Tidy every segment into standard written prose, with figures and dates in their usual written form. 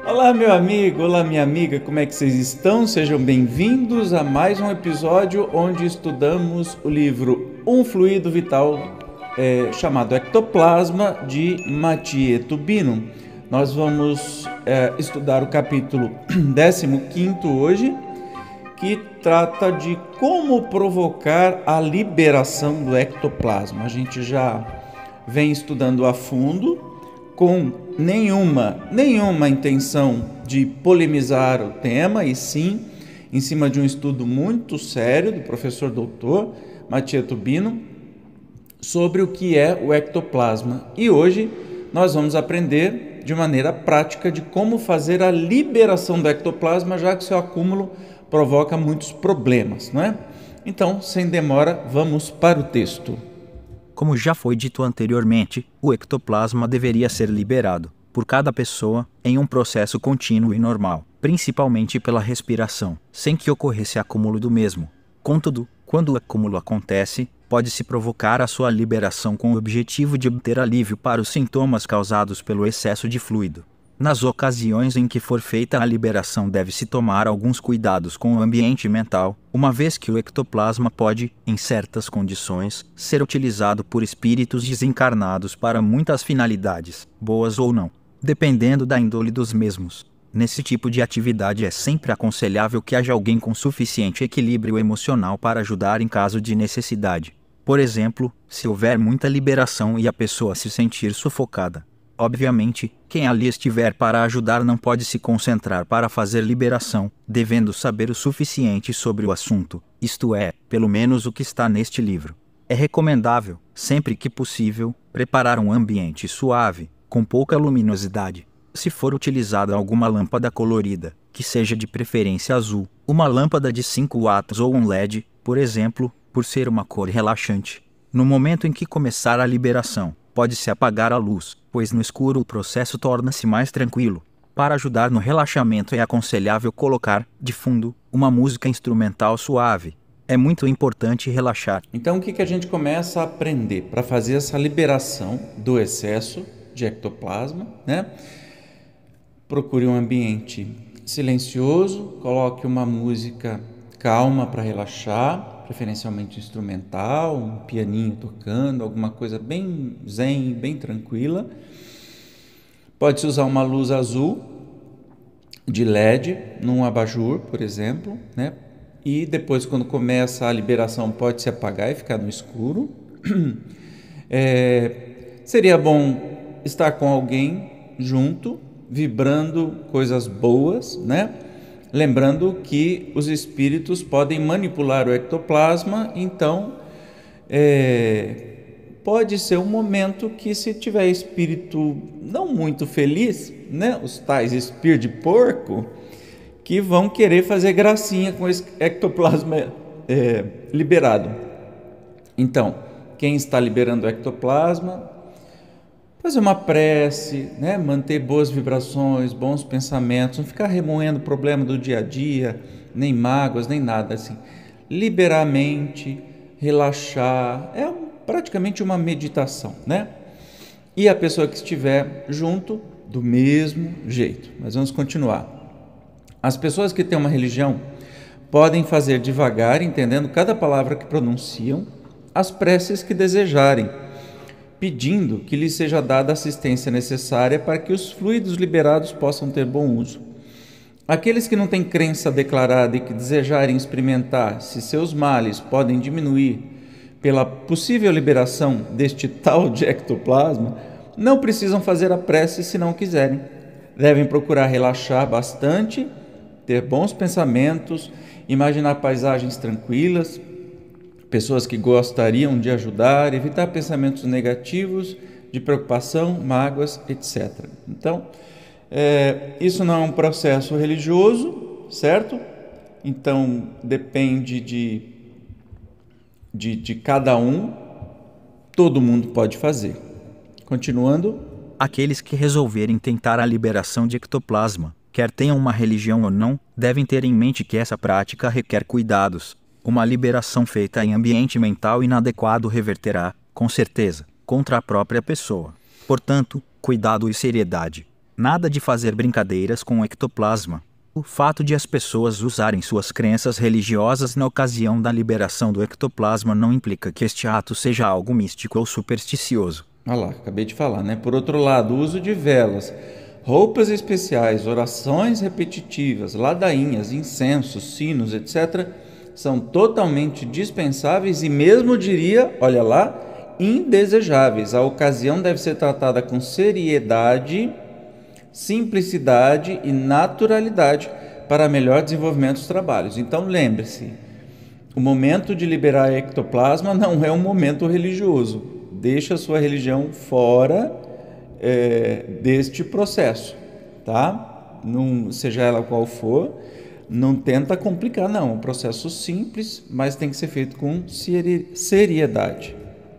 Olá, meu amigo, olá, minha amiga, como é que vocês estão? Sejam bem-vindos a mais um episódio onde estudamos o livro Um Fluido Vital, chamado Ectoplasma, de Mathieu Tubino. Nós vamos estudar o capítulo 15º hoje, que trata de como provocar a liberação do ectoplasma. A gente já vem estudando a fundo, com nenhuma intenção de polemizar o tema, e sim em cima de um estudo muito sério do professor doutor Mathieu Tubino sobre o que é o ectoplasma. E hoje nós vamos aprender de maneira prática de como fazer a liberação do ectoplasma, já que seu acúmulo provoca muitos problemas, não é? Então, sem demora, vamos para o texto. Como já foi dito anteriormente, o ectoplasma deveria ser liberado, por cada pessoa, em um processo contínuo e normal, principalmente pela respiração, sem que ocorresse acúmulo do mesmo. Contudo, quando o acúmulo acontece, pode-se provocar a sua liberação com o objetivo de obter alívio para os sintomas causados pelo excesso de fluido. Nas ocasiões em que for feita a liberação, deve-se tomar alguns cuidados com o ambiente mental, uma vez que o ectoplasma pode, em certas condições, ser utilizado por espíritos desencarnados para muitas finalidades, boas ou não, dependendo da índole dos mesmos. Nesse tipo de atividade é sempre aconselhável que haja alguém com suficiente equilíbrio emocional para ajudar em caso de necessidade. Por exemplo, se houver muita liberação e a pessoa se sentir sufocada. Obviamente, quem ali estiver para ajudar não pode se concentrar para fazer liberação, devendo saber o suficiente sobre o assunto, isto é, pelo menos o que está neste livro. É recomendável, sempre que possível, preparar um ambiente suave, com pouca luminosidade. Se for utilizada alguma lâmpada colorida, que seja de preferência azul, uma lâmpada de 5 watts ou um LED, por exemplo, por ser uma cor relaxante. No momento em que começar a liberação, pode-se apagar a luz, pois no escuro o processo torna-se mais tranquilo. Para ajudar no relaxamento é aconselhável colocar, de fundo, uma música instrumental suave. É muito importante relaxar. Então, o que a gente começa a aprender para fazer essa liberação do excesso de ectoplasma, né? Procure um ambiente silencioso, coloque uma música calma para relaxar, preferencialmente instrumental, um pianinho tocando, alguma coisa bem zen, bem tranquila. Pode-se usar uma luz azul de LED num abajur, por exemplo, né? E depois, quando começa a liberação, pode-se apagar e ficar no escuro. Seria bom estar com alguém junto, vibrando coisas boas, né? Lembrando que os espíritos podem manipular o ectoplasma, então pode ser um momento que, se tiver espírito não muito feliz, né, os tais espíritos de porco, que vão querer fazer gracinha com esse ectoplasma liberado. Então, quem está liberando o ectoplasma, fazer uma prece, né? Manter boas vibrações, bons pensamentos, não ficar remoendo o problema do dia a dia, nem mágoas, nem nada assim. Liberar a mente, relaxar, é praticamente uma meditação, né? E a pessoa que estiver junto, do mesmo jeito. Mas vamos continuar. As pessoas que têm uma religião podem fazer devagar, entendendo cada palavra que pronunciam, as preces que desejarem, pedindo que lhes seja dada a assistência necessária para que os fluidos liberados possam ter bom uso. Aqueles que não têm crença declarada e que desejarem experimentar se seus males podem diminuir pela possível liberação deste tal de ectoplasma, não precisam fazer a prece se não quiserem. Devem procurar relaxar bastante, ter bons pensamentos, imaginar paisagens tranquilas, pessoas que gostariam de ajudar, evitar pensamentos negativos, de preocupação, mágoas, etc. Então, isso não é um processo religioso, certo? Então, depende de cada um. todo mundo pode fazer. Continuando. Aqueles que resolverem tentar a liberação de ectoplasma, quer tenham uma religião ou não, devem ter em mente que essa prática requer cuidados. Uma liberação feita em ambiente mental inadequado reverterá, com certeza, contra a própria pessoa. Portanto, cuidado e seriedade. Nada de fazer brincadeiras com o ectoplasma. O fato de as pessoas usarem suas crenças religiosas na ocasião da liberação do ectoplasma não implica que este ato seja algo místico ou supersticioso. Olha lá, acabei de falar, né? Por outro lado, o uso de velas, roupas especiais, orações repetitivas, ladainhas, incensos, sinos, etc., são totalmente dispensáveis e mesmo diria, olha lá, indesejáveis. A ocasião deve ser tratada com seriedade, simplicidade e naturalidade para melhor desenvolvimento dos trabalhos. Então lembre-se, o momento de liberar ectoplasma não é um momento religioso. Deixa a sua religião fora deste processo, tá? Não, seja ela qual for, não tenta complicar, não. É um processo simples, mas tem que ser feito com seriedade.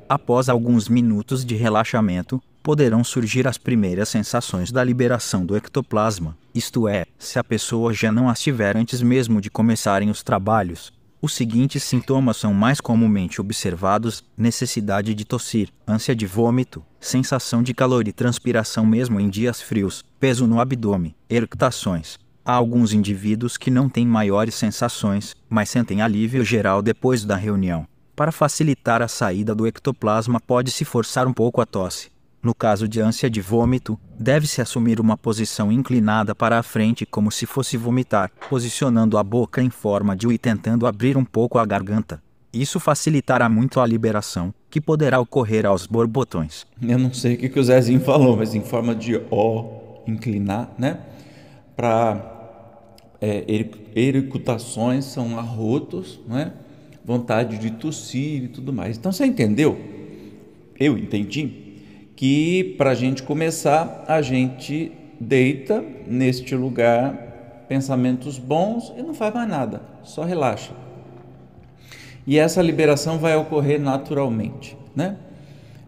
Após alguns minutos de relaxamento, poderão surgir as primeiras sensações da liberação do ectoplasma, isto é, se a pessoa já não as tiver antes mesmo de começarem os trabalhos. Os seguintes sintomas são mais comumente observados: necessidade de tossir, ânsia de vômito, sensação de calor e transpiração mesmo em dias frios, peso no abdômen, eructações. Há alguns indivíduos que não têm maiores sensações, mas sentem alívio geral depois da reunião. Para facilitar a saída do ectoplasma, pode-se forçar um pouco a tosse. No caso de ânsia de vômito, deve-se assumir uma posição inclinada para a frente como se fosse vomitar, posicionando a boca em forma de U e tentando abrir um pouco a garganta. Isso facilitará muito a liberação, que poderá ocorrer aos borbotões. Eu não sei o que o Zezinho falou, mas em forma de O, inclinar, né? Eructações são arrotos, né? Vontade de tossir e tudo mais. Então você entendeu? Eu entendi que para a gente começar, a gente deita neste lugar pensamentos bons e não faz mais nada, só relaxa. E essa liberação vai ocorrer naturalmente, né?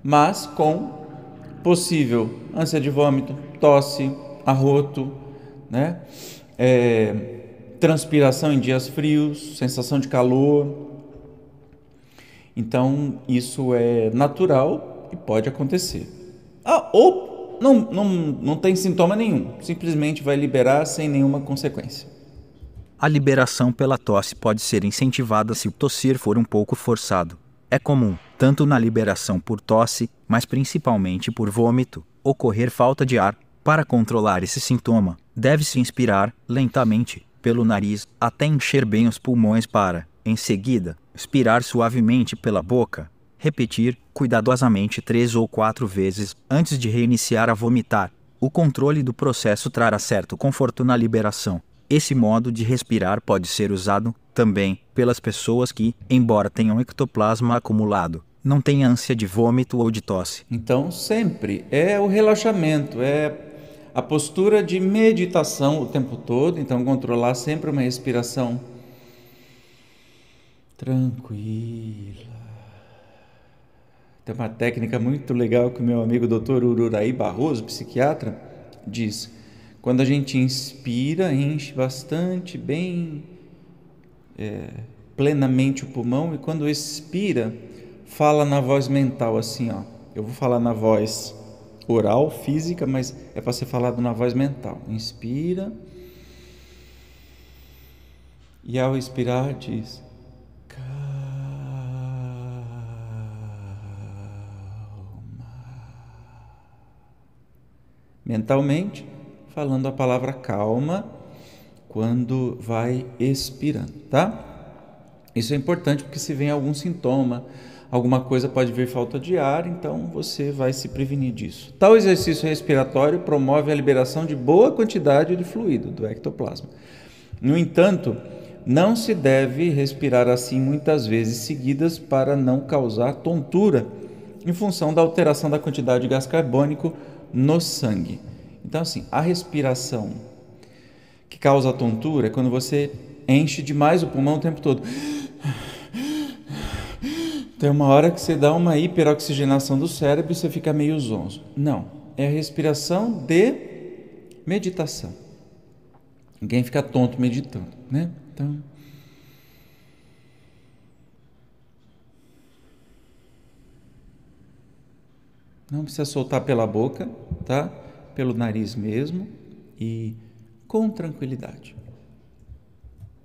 Mas com possível ânsia de vômito, tosse, arroto, né? Transpiração em dias frios, sensação de calor. Então isso é natural e pode acontecer. Ou não tem sintoma nenhum, simplesmente vai liberar sem nenhuma consequência. A liberação pela tosse pode ser incentivada se o tossir for um pouco forçado. É comum, tanto na liberação por tosse, mas principalmente por vômito, ocorrer falta de ar. Para controlar esse sintoma, deve-se inspirar lentamente pelo nariz até encher bem os pulmões para, em seguida, expirar suavemente pela boca. Repetir cuidadosamente 3 ou 4 vezes antes de reiniciar a vomitar. O controle do processo trará certo conforto na liberação. Esse modo de respirar pode ser usado também pelas pessoas que, embora tenham ectoplasma acumulado, não têm ânsia de vômito ou de tosse. Então sempre é o relaxamento, é a postura de meditação o tempo todo. Então controlar sempre uma respiração tranquila. Tem uma técnica muito legal que o meu amigo Dr. Ururaí Barroso, psiquiatra, diz: quando a gente inspira, enche bastante, bem plenamente o pulmão, e quando expira, fala na voz mental assim, ó. Eu vou falar na voz oral, física, mas é para ser falado na voz mental. Inspira e ao expirar diz: mentalmente, falando a palavra calma quando vai expirando, tá? Isso é importante porque se vem algum sintoma, alguma coisa, pode vir falta de ar, então você vai se prevenir disso. Tal exercício respiratório promove a liberação de boa quantidade de fluido do ectoplasma. No entanto, não se deve respirar assim muitas vezes seguidas para não causar tontura, em função da alteração da quantidade de gás carbônico no sangue. Então, assim, a respiração que causa tontura é quando você enche demais o pulmão o tempo todo. Tem uma hora que você dá uma hiperoxigenação do cérebro e você fica meio zonzo. Não, é a respiração de meditação. Ninguém fica tonto meditando, né? Então, não precisa soltar pela boca, tá? Pelo nariz mesmo e com tranquilidade.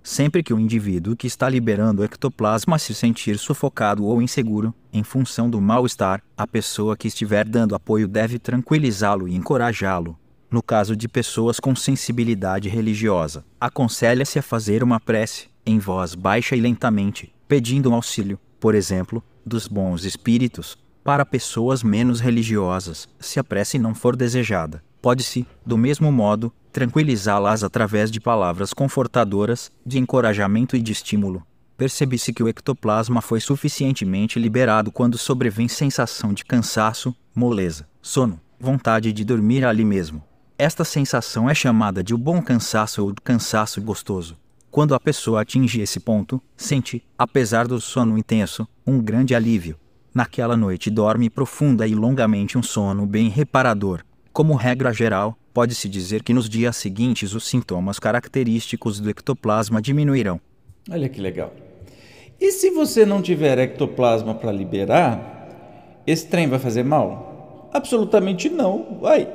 Sempre que o indivíduo que está liberando o ectoplasma se sentir sufocado ou inseguro, em função do mal-estar, a pessoa que estiver dando apoio deve tranquilizá-lo e encorajá-lo. No caso de pessoas com sensibilidade religiosa, aconselha-se a fazer uma prece, em voz baixa e lentamente, pedindo auxílio, por exemplo, dos bons espíritos. Para pessoas menos religiosas, se a prece não for desejada, pode-se, do mesmo modo, tranquilizá-las através de palavras confortadoras, de encorajamento e de estímulo. Percebe-se que o ectoplasma foi suficientemente liberado quando sobrevém sensação de cansaço, moleza, sono, vontade de dormir ali mesmo. Esta sensação é chamada de o bom cansaço ou de cansaço gostoso. Quando a pessoa atinge esse ponto, sente, apesar do sono intenso, um grande alívio. Naquela noite dorme profunda e longamente um sono bem reparador. Como regra geral, pode-se dizer que nos dias seguintes os sintomas característicos do ectoplasma diminuirão. Olha que legal. E se você não tiver ectoplasma para liberar, esse trem vai fazer mal? Absolutamente não. Vai.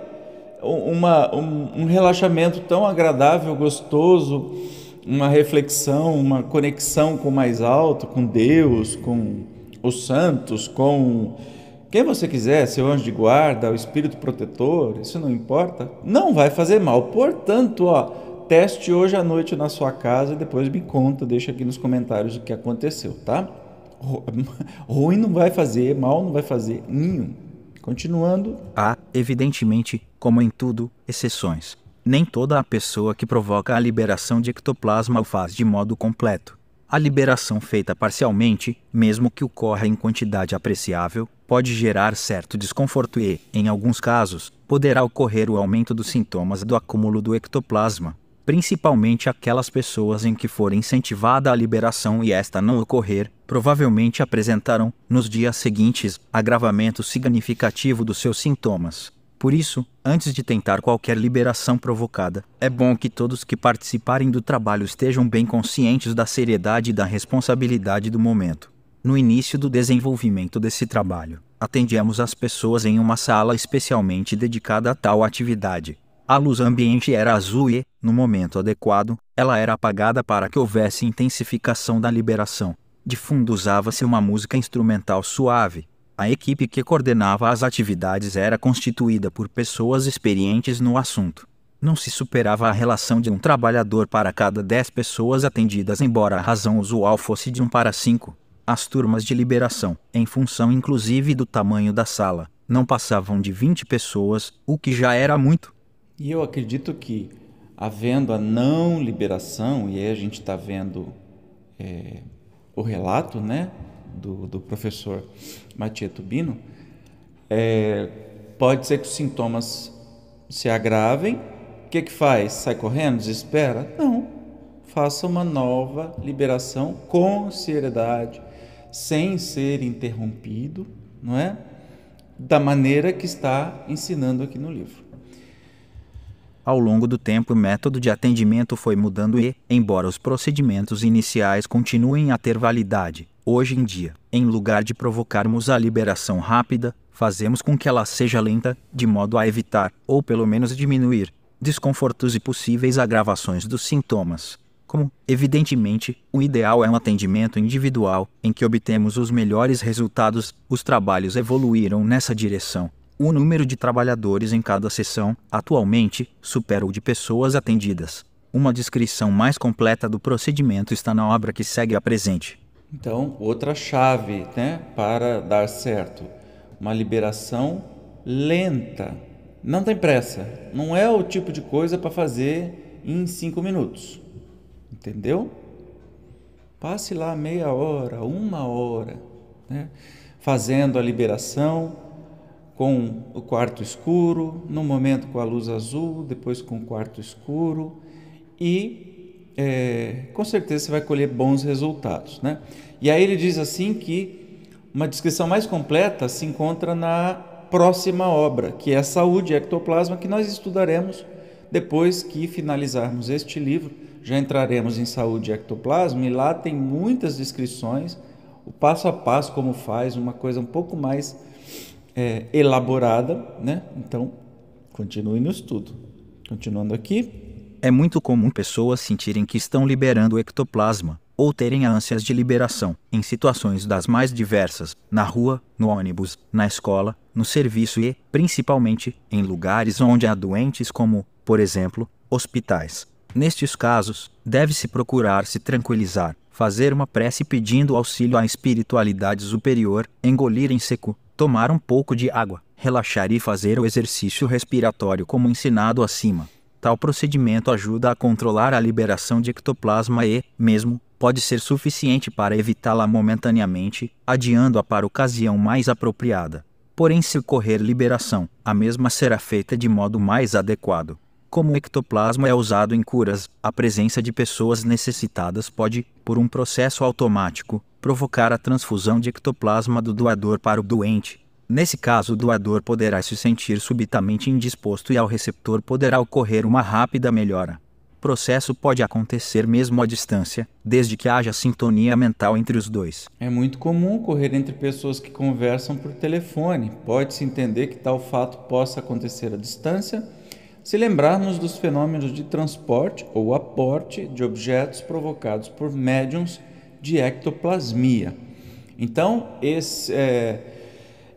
Um relaxamento tão agradável, gostoso, uma reflexão, uma conexão com o mais alto, com Deus, com os santos, com quem você quiser, seu anjo de guarda, o espírito protetor, isso não importa, não vai fazer mal. Portanto, teste hoje à noite na sua casa e depois me conta, deixa aqui nos comentários o que aconteceu, tá? Ruim não vai fazer, mal não vai fazer nenhum. Continuando. Há, evidentemente, como em tudo, exceções. Nem toda a pessoa que provoca a liberação de ectoplasma o faz de modo completo. A liberação feita parcialmente, mesmo que ocorra em quantidade apreciável, pode gerar certo desconforto e, em alguns casos, poderá ocorrer o aumento dos sintomas do acúmulo do ectoplasma, principalmente aquelas pessoas em que for incentivada a liberação e esta não ocorrer, provavelmente apresentarão, nos dias seguintes, agravamento significativo dos seus sintomas. Por isso, antes de tentar qualquer liberação provocada, é bom que todos que participarem do trabalho estejam bem conscientes da seriedade e da responsabilidade do momento. No início do desenvolvimento desse trabalho, atendíamos as pessoas em uma sala especialmente dedicada a tal atividade. A luz ambiente era azul e, no momento adequado, ela era apagada para que houvesse intensificação da liberação. De fundo usava-se uma música instrumental suave. A equipe que coordenava as atividades era constituída por pessoas experientes no assunto. Não se superava a relação de um trabalhador para cada 10 pessoas atendidas, embora a razão usual fosse de 1 para 5. As turmas de liberação, em função inclusive do tamanho da sala, não passavam de 20 pessoas, o que já era muito. E eu acredito que, havendo a não liberação, e aí a gente está vendo o relato, né, do professor Mathieu Tubino, pode ser que os sintomas se agravem. O que faz? Sai correndo? Desespera? Não. Faça uma nova liberação com seriedade, sem ser interrompido, não é? Da maneira que está ensinando aqui no livro. Ao longo do tempo, o método de atendimento foi mudando e, embora os procedimentos iniciais continuem a ter validade, hoje em dia, em lugar de provocarmos a liberação rápida, fazemos com que ela seja lenta, de modo a evitar, ou pelo menos diminuir, desconfortos e possíveis agravações dos sintomas. Como, evidentemente, o ideal é um atendimento individual, em que obtemos os melhores resultados, os trabalhos evoluíram nessa direção. O número de trabalhadores em cada sessão, atualmente, supera o de pessoas atendidas. Uma descrição mais completa do procedimento está na obra que segue a presente. Então, outra chave, né, para dar certo, uma liberação lenta. Não tem pressa. Não é o tipo de coisa para fazer em 5 minutos. Entendeu? Passe lá meia hora, 1 hora, né, fazendo a liberação com o quarto escuro, no momento com a luz azul, depois com o quarto escuro e com certeza você vai colher bons resultados, né? E aí ele diz assim que Uma descrição mais completa se encontra na próxima obra, que é Saúde e Ectoplasma, que nós estudaremos depois que finalizarmos este livro. Já entraremos em Saúde e Ectoplasma, e lá tem muitas descrições, o passo a passo, como faz, uma coisa um pouco mais elaborada, né? Então, continue no estudo. Continuando aqui. É muito comum pessoas sentirem que estão liberando o ectoplasma, ou terem ânsias de liberação, em situações das mais diversas, na rua, no ônibus, na escola, no serviço e, principalmente, em lugares onde há doentes como, por exemplo, hospitais. Nestes casos, deve-se procurar se tranquilizar, fazer uma prece pedindo auxílio à espiritualidade superior, engolir em seco, tomar um pouco de água, relaxar e fazer o exercício respiratório como ensinado acima. Tal procedimento ajuda a controlar a liberação de ectoplasma e, mesmo, pode ser suficiente para evitá-la momentaneamente, adiando-a para ocasião mais apropriada. Porém, se ocorrer liberação, a mesma será feita de modo mais adequado. Como o ectoplasma é usado em curas, a presença de pessoas necessitadas pode, por um processo automático, provocar a transfusão de ectoplasma do doador para o doente. Nesse caso, o doador poderá se sentir subitamente indisposto e ao receptor poderá ocorrer uma rápida melhora. O processo pode acontecer mesmo à distância, desde que haja sintonia mental entre os dois. É muito comum ocorrer entre pessoas que conversam por telefone. Pode-se entender que tal fato possa acontecer à distância, se lembrarmos dos fenômenos de transporte ou aporte de objetos provocados por médiums de ectoplasmia. Então,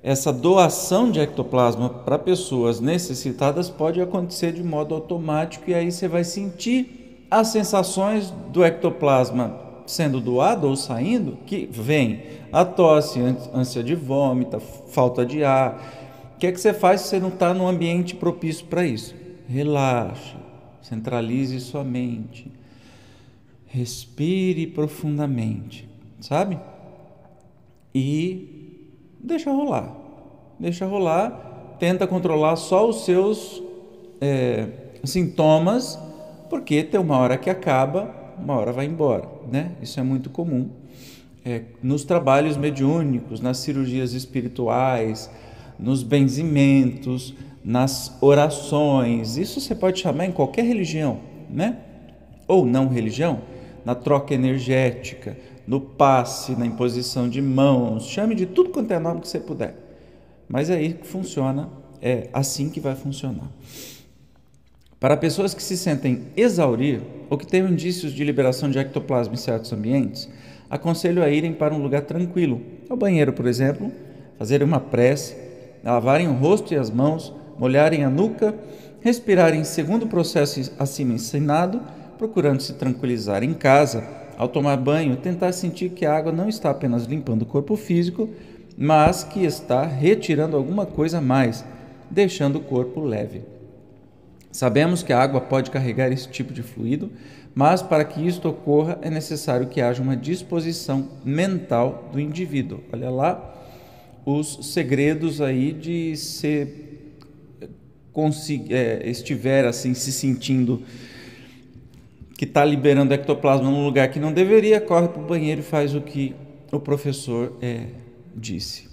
essa doação de ectoplasma para pessoas necessitadas pode acontecer de modo automático, e aí você vai sentir as sensações do ectoplasma sendo doado ou saindo, que vem a tosse, ânsia de vômito, falta de ar. O que é que você faz se você não está num ambiente propício para isso? Relaxe, centralize sua mente, respire profundamente, sabe? E deixa rolar, tenta controlar só os seus sintomas, porque tem uma hora que acaba, uma hora vai embora, né? Isso é muito comum nos trabalhos mediúnicos, nas cirurgias espirituais, nos benzimentos, nas orações. Isso você pode chamar em qualquer religião, né? Ou não religião, na troca energética, no passe, na imposição de mãos, chame de tudo quanto é nome que você puder. Mas é aí que funciona, é assim que vai funcionar. Para pessoas que se sentem exaurir ou que tenham indícios de liberação de ectoplasma em certos ambientes, aconselho a irem para um lugar tranquilo, ao banheiro, por exemplo, fazerem uma prece, lavarem o rosto e as mãos, molharem a nuca, respirarem segundo o processo acima ensinado, procurando se tranquilizar em casa. Ao tomar banho, tentar sentir que a água não está apenas limpando o corpo físico, mas que está retirando alguma coisa a mais, deixando o corpo leve. Sabemos que a água pode carregar esse tipo de fluido, mas para que isto ocorra é necessário que haja uma disposição mental do indivíduo. Olha lá os segredos aí de estiver assim se sentindo que está liberando ectoplasma num lugar que não deveria, corre para o banheiro e faz o que o professor disse.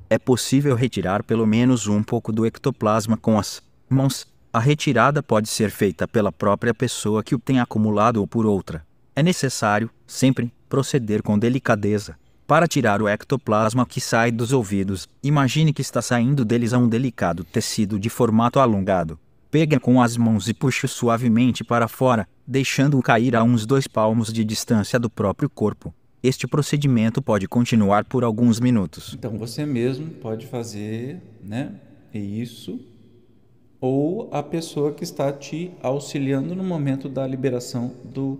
É possível retirar pelo menos um pouco do ectoplasma com as mãos. A retirada pode ser feita pela própria pessoa que o tem acumulado ou por outra. É necessário, sempre, proceder com delicadeza. Para tirar o ectoplasma que sai dos ouvidos, imagine que está saindo deles um delicado tecido de formato alongado. Pegue com as mãos e puxe suavemente para fora, deixando-o cair a uns 2 palmos de distância do próprio corpo. Este procedimento pode continuar por alguns minutos. Então você mesmo pode fazer, né, isso, ou a pessoa que está te auxiliando no momento da liberação do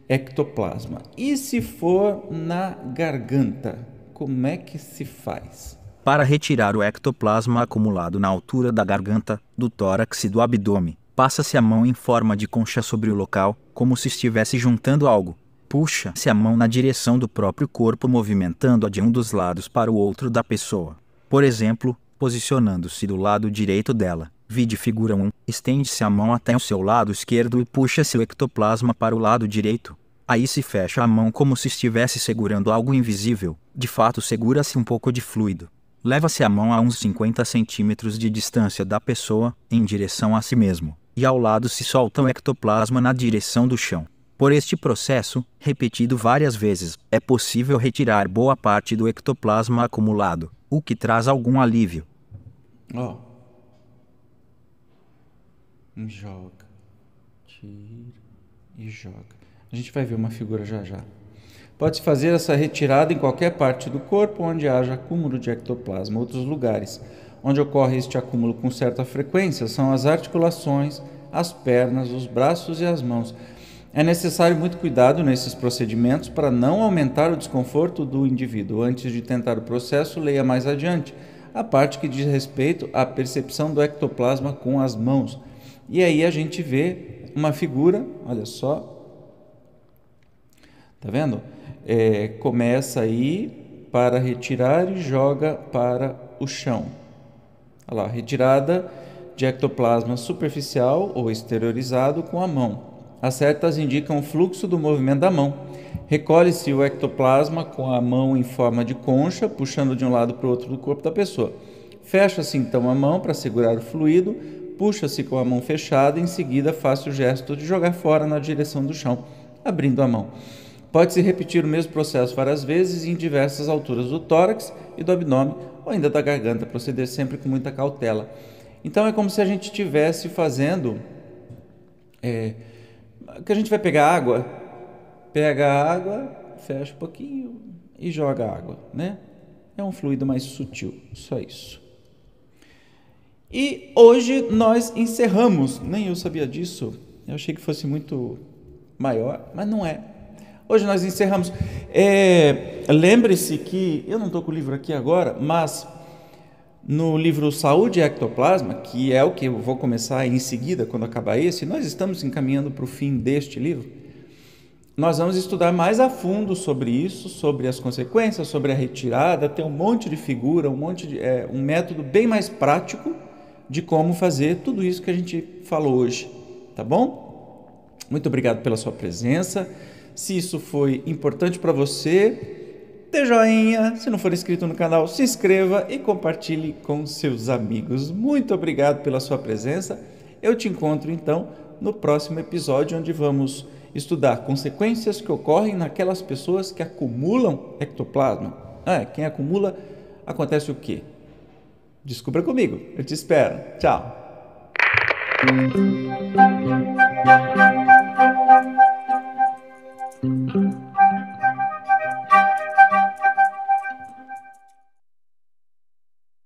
ectoplasma. E se for na garganta, como é que se faz? Para retirar o ectoplasma acumulado na altura da garganta, do tórax e do abdômen, passa-se a mão em forma de concha sobre o local, como se estivesse juntando algo. Puxa-se a mão na direção do próprio corpo, movimentando-a de um dos lados para o outro da pessoa. Por exemplo, posicionando-se do lado direito dela. Vide figura 1, estende-se a mão até o seu lado esquerdo e puxa-se o ectoplasma para o lado direito. Aí se fecha a mão como se estivesse segurando algo invisível. De fato, segura-se um pouco de fluido. Leva-se a mão a uns 50 centímetros de distância da pessoa, em direção a si mesmo, e ao lado se solta o ectoplasma na direção do chão. Por este processo, repetido várias vezes, é possível retirar boa parte do ectoplasma acumulado, o que traz algum alívio. Joga, tira e joga. A gente vai ver uma figura já já. Pode-se fazer essa retirada em qualquer parte do corpo onde haja acúmulo de ectoplasma. Outros lugares onde ocorre este acúmulo com certa frequência são as articulações, as pernas, os braços e as mãos. É necessário muito cuidado nesses procedimentos para não aumentar o desconforto do indivíduo. Antes de tentar o processo, leia mais adiante a parte que diz respeito à percepção do ectoplasma com as mãos. E aí a gente vê uma figura, olha só, tá vendo? Começa aí para retirar e joga para o chão. Olha lá, retirada de ectoplasma superficial ou exteriorizado com a mão. As setas indicam o fluxo do movimento da mão. Recolhe-se o ectoplasma com a mão em forma de concha, puxando de um lado para o outro do corpo da pessoa. Fecha-se então a mão para segurar o fluido, puxa-se com a mão fechada e em seguida faz o gesto de jogar fora na direção do chão, abrindo a mão. Pode-se repetir o mesmo processo várias vezes em diversas alturas do tórax e do abdômen ou ainda da garganta, proceder sempre com muita cautela. Então é como se a gente estivesse fazendo... que a gente vai pegar água, pega a água, fecha um pouquinho e joga a água, né? É um fluido mais sutil, só isso. E hoje nós encerramos, nem eu sabia disso, eu achei que fosse muito maior, mas não é. Hoje nós encerramos. Lembre-se que, eu não estou com o livro aqui agora, mas no livro Saúde e Ectoplasma, que é o que eu vou começar em seguida, quando acabar esse, nós estamos encaminhando para o fim deste livro. Nós vamos estudar mais a fundo sobre isso, sobre as consequências, sobre a retirada, tem um monte de figura, um método bem mais prático de como fazer tudo isso que a gente falou hoje, tá bom? Muito obrigado pela sua presença. Se isso foi importante para você, dê joinha, se não for inscrito no canal, se inscreva e compartilhe com seus amigos. Muito obrigado pela sua presença. Eu te encontro então no próximo episódio, onde vamos estudar consequências que ocorrem naquelas pessoas que acumulam ectoplasma. Quem acumula, acontece o quê? Descubra comigo, eu te espero. Tchau!